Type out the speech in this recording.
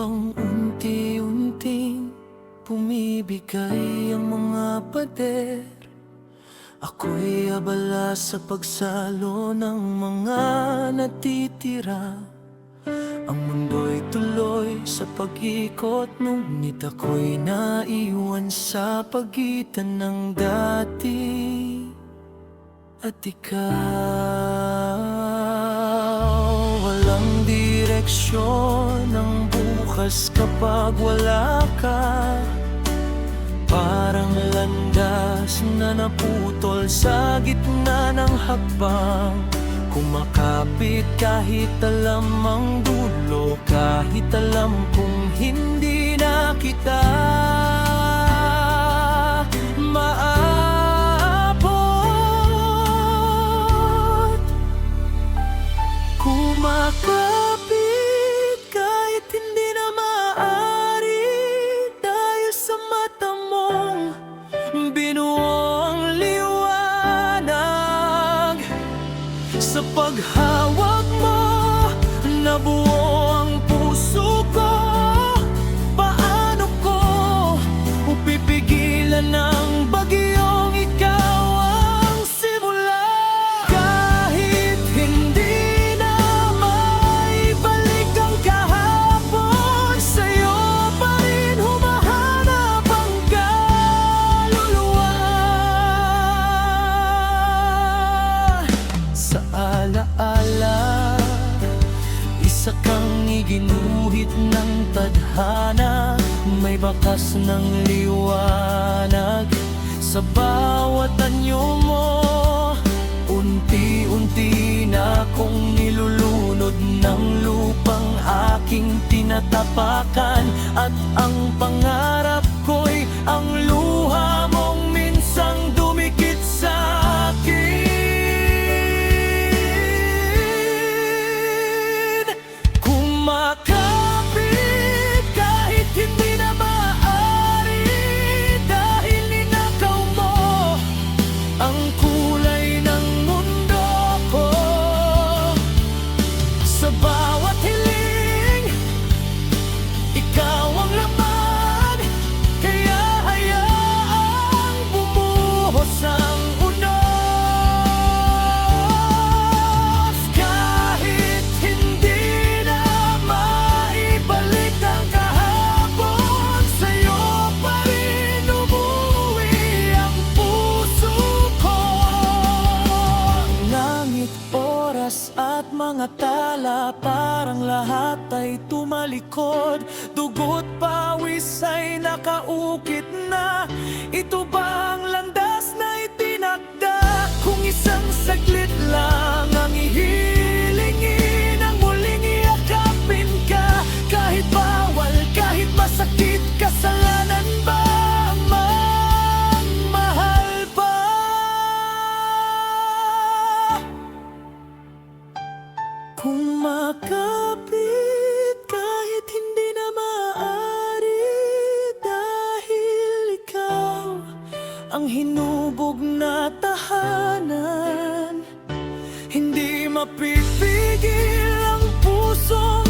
Habang unti-unting bumibigay ang mga pader, ako'y abala sa pagsalo ng mga natitira. Ang mundo'y tuloy sa pag-ikot, ngunit ako'y naiwan sa pagitan ng dati at ikaw. Walang direksyon ang bukas kapag wala ka, parang landas na naputol sa gitna ng hakbang. Kumakapit kahit alam ang dulo, kahit alam kong hindi na kita maabot. Kumakapit kahit hindi na maaari, dahil sa mata mong binuo ang liwanag. Sa paghawak mo, nabuo ang puso ko. Paano ko pipigilan ang bagyong ikaw ang simula? Kahit hindi na maibalik ang kahapon, sa'yo pa rin humahanap ang kaluluwa. Sa alaala, isa kang iginuhit ng tadhana, may bakas ng liwanag sa bawat anyo mo. Unti-unti na akong nilulunod ng lupang aking tinatapakan, at ang pangarap ko'y ang luha mong minsang dumikit sa akin. Kumakapit kahit hindi na maaari, dahil ninakaw mo ang kulay ng mundo ko. Sa bawat hiling, ikaw ang laman, kaya hayaang bumuhos ang unos. Kahit hindi na maibalik ang kahapon, sa'yo pa rin umuwi ang puso ko. Langit, oras at mga tala, parang lahat ay tumalikod. Dugo't pawis ay nakaukit na. Ito ba ang landas na itinakda? Kung isang saglit lang ang ihilingin, ang muling iyakapin ka. Kahit bawal, kahit masakit, kasalanan ba ang magmahal pa? Kumakapit kahit hindi na maaari, dahil ikaw ang hinubog na tahanan. Hindi mapipigil ang puso